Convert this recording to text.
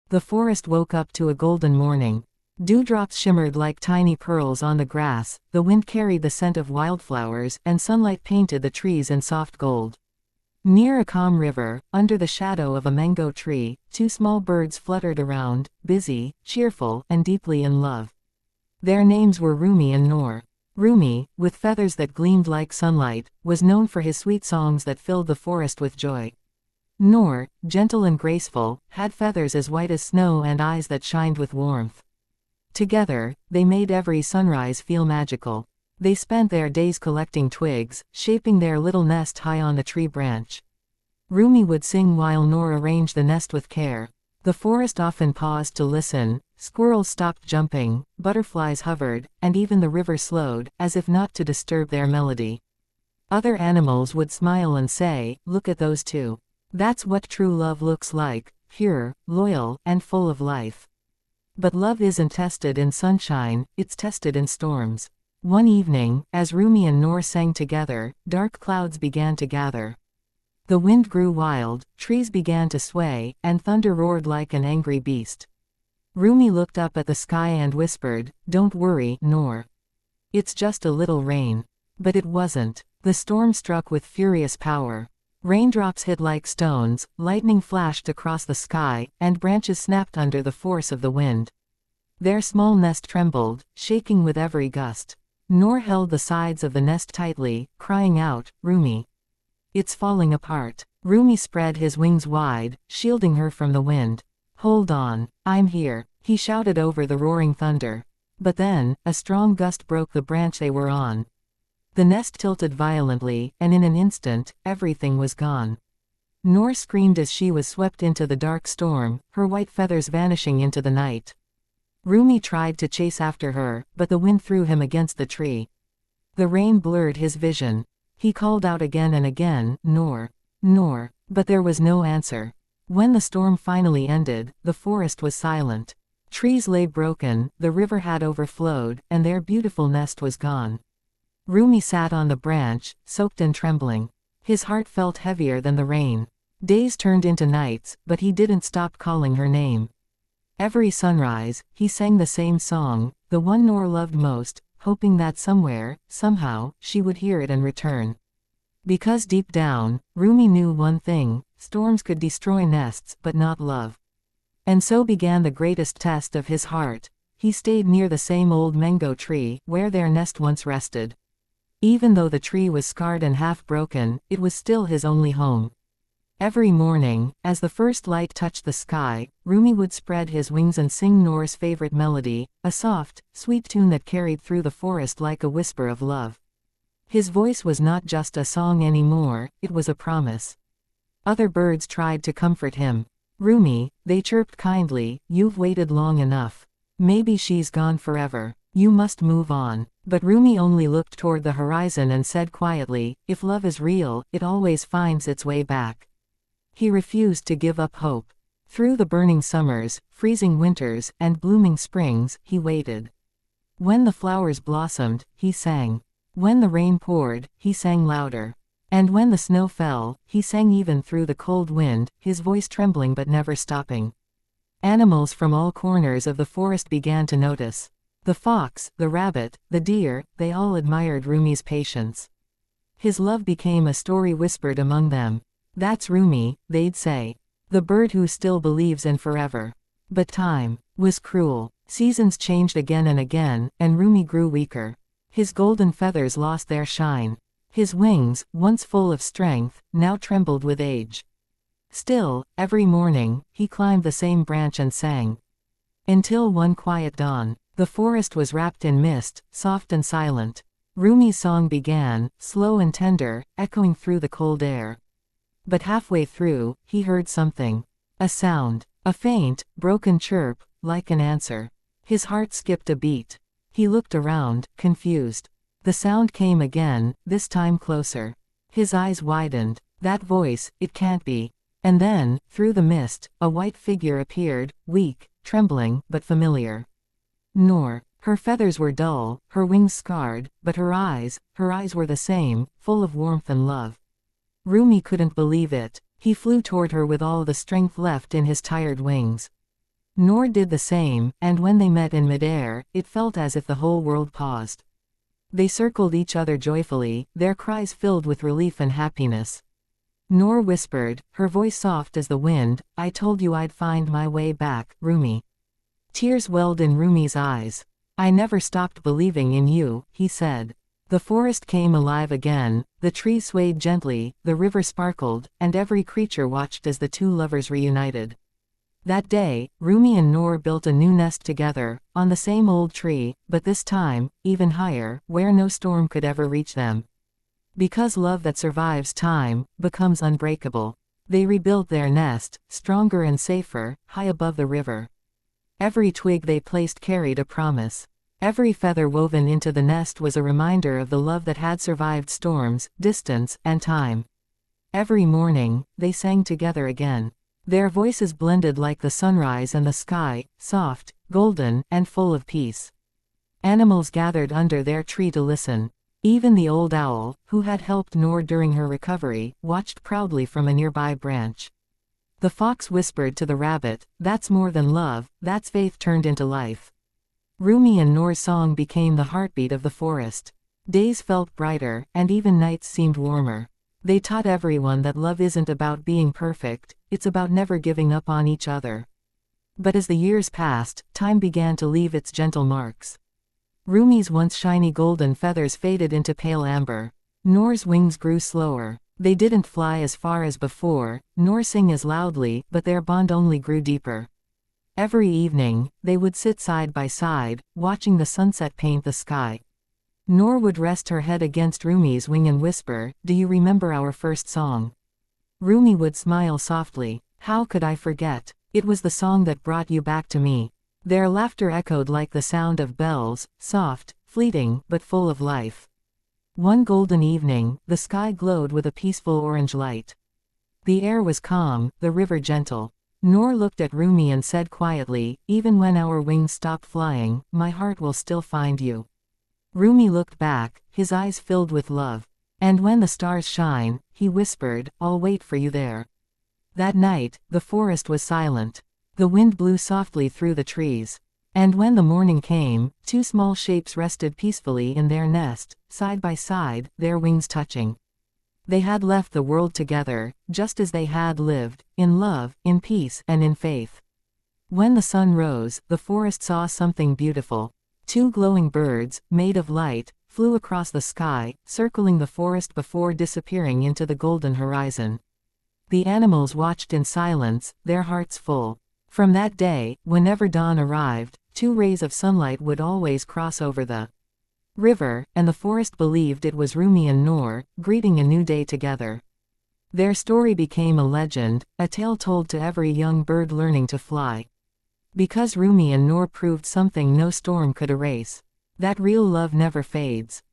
The forest woke up to a golden morning. Dewdrops shimmered like tiny pearls on the grass, the wind carried the scent of wildflowers, and sunlight painted the trees in soft gold. Near a calm river, under the shadow of a mango tree, two small birds fluttered around, busy, cheerful, and deeply in love. Their names were Rumi and Noor. Rumi, with feathers that gleamed like sunlight, was known for his sweet songs that filled the forest with joy. Noor, gentle and graceful, had feathers as white as snow and eyes that shined with warmth. Together, they made every sunrise feel magical. They spent their days collecting twigs, shaping their little nest high on the tree branch. Rumi would sing while Noor arranged the nest with care. The forest often paused to listen, squirrels stopped jumping, butterflies hovered, and even the river slowed, as if not to disturb their melody. Other animals would smile and say, "Look at those two. That's what true love looks like, pure, loyal, and full of life." But love isn't tested in sunshine, it's tested in storms. One evening, as Rumi and Noor sang together, dark clouds began to gather. The wind grew wild, trees began to sway, and thunder roared like an angry beast. Rumi looked up at the sky and whispered, "Don't worry, Noor. It's just a little rain." But it wasn't. The storm struck with furious power. Raindrops hit like stones, lightning flashed across the sky, and branches snapped under the force of the wind. Their small nest trembled, shaking with every gust. Noor held the sides of the nest tightly, crying out, "Rumi! It's falling apart." Rumi spread his wings wide, shielding her from the wind. "Hold on, I'm here," he shouted over the roaring thunder. But then, a strong gust broke the branch they were on. The nest tilted violently, and in an instant, everything was gone. Noor screamed as she was swept into the dark storm, her white feathers vanishing into the night. Rumi tried to chase after her, but the wind threw him against the tree. The rain blurred his vision. He called out again and again, "Noor! Noor!" But there was no answer. When the storm finally ended, the forest was silent. Trees lay broken, the river had overflowed, and their beautiful nest was gone. Rumi sat on the branch, soaked and trembling. His heart felt heavier than the rain. Days turned into nights, but he didn't stop calling her name. Every sunrise, he sang the same song, the one Noor loved most, hoping that somewhere, somehow, she would hear it and return. Because deep down, Rumi knew one thing: storms could destroy nests, but not love. And so began the greatest test of his heart. He stayed near the same old mango tree, where their nest once rested. Even though the tree was scarred and half broken, it was still his only home. Every morning, as the first light touched the sky, Rumi would spread his wings and sing Noor's favorite melody, a soft, sweet tune that carried through the forest like a whisper of love. His voice was not just a song anymore, it was a promise. Other birds tried to comfort him. "Rumi," they chirped kindly, "you've waited long enough. Maybe she's gone forever. You must move on." But Rumi only looked toward the horizon and said quietly, "If love is real, it always finds its way back." He refused to give up hope. Through the burning summers, freezing winters, and blooming springs, he waited. When the flowers blossomed, he sang. When the rain poured, he sang louder. And when the snow fell, he sang even through the cold wind, his voice trembling but never stopping. Animals from all corners of the forest began to notice. The fox, the rabbit, the deer, they all admired Rumi's patience. His love became a story whispered among them. "That's Rumi," they'd say. "The bird who still believes in forever." But time was cruel. Seasons changed again and again, and Rumi grew weaker. His golden feathers lost their shine. His wings, once full of strength, now trembled with age. Still, every morning, he climbed the same branch and sang. Until one quiet dawn, the forest was wrapped in mist, soft and silent. Rumi's song began, slow and tender, echoing through the cold air. But halfway through, he heard something. A sound. A faint, broken chirp, like an answer. His heart skipped a beat. He looked around, confused. The sound came again, this time closer. His eyes widened. That voice, it can't be. And then, through the mist, a white figure appeared, weak, trembling, but familiar. Noor. Her feathers were dull, her wings scarred, but her eyes were the same, full of warmth and love. Rumi couldn't believe it. He flew toward her with all the strength left in his tired wings. Noor did the same, and when they met in midair, it felt as if the whole world paused. They circled each other joyfully, their cries filled with relief and happiness. Noor whispered, her voice soft as the wind, "I told you I'd find my way back, Rumi." Tears welled in Rumi's eyes. "I never stopped believing in you," he said. The forest came alive again, the trees swayed gently, the river sparkled, and every creature watched as the two lovers reunited. That day, Rumi and Noor built a new nest together, on the same old tree, but this time, even higher, where no storm could ever reach them. Because love that survives time, becomes unbreakable. They rebuilt their nest, stronger and safer, high above the river. Every twig they placed carried a promise. Every feather woven into the nest was a reminder of the love that had survived storms, distance, and time. Every morning, they sang together again. Their voices blended like the sunrise and the sky, soft, golden, and full of peace. Animals gathered under their tree to listen. Even the old owl, who had helped Noor during her recovery, watched proudly from a nearby branch. The fox whispered to the rabbit, "That's more than love, that's faith turned into life." Rumi and Noor's song became the heartbeat of the forest. Days felt brighter, and even nights seemed warmer. They taught everyone that love isn't about being perfect, it's about never giving up on each other. But as the years passed, time began to leave its gentle marks. Rumi's once shiny golden feathers faded into pale amber. Noor's wings grew slower. They didn't fly as far as before, nor sing as loudly, but their bond only grew deeper. Every evening, they would sit side by side, watching the sunset paint the sky. Noor would rest her head against Rumi's wing and whisper, "Do you remember our first song?" Rumi would smile softly, "How could I forget? It was the song that brought you back to me." Their laughter echoed like the sound of bells, soft, fleeting, but full of life. One golden evening, the sky glowed with a peaceful orange light. The air was calm, the river gentle. Noor looked at Rumi and said quietly, "Even when our wings stop flying, my heart will still find you." Rumi looked back, his eyes filled with love. "And when the stars shine," he whispered, "I'll wait for you there." That night, the forest was silent. The wind blew softly through the trees. And when the morning came, two small shapes rested peacefully in their nest, side by side, their wings touching. They had left the world together, just as they had lived, in love, in peace, and in faith. When the sun rose, the forest saw something beautiful. Two glowing birds, made of light, flew across the sky, circling the forest before disappearing into the golden horizon. The animals watched in silence, their hearts full. From that day, whenever dawn arrived, two rays of sunlight would always cross over the river, and the forest believed it was Rumi and Noor, greeting a new day together. Their story became a legend, a tale told to every young bird learning to fly. Because Rumi and Noor proved something no storm could erase. That real love never fades.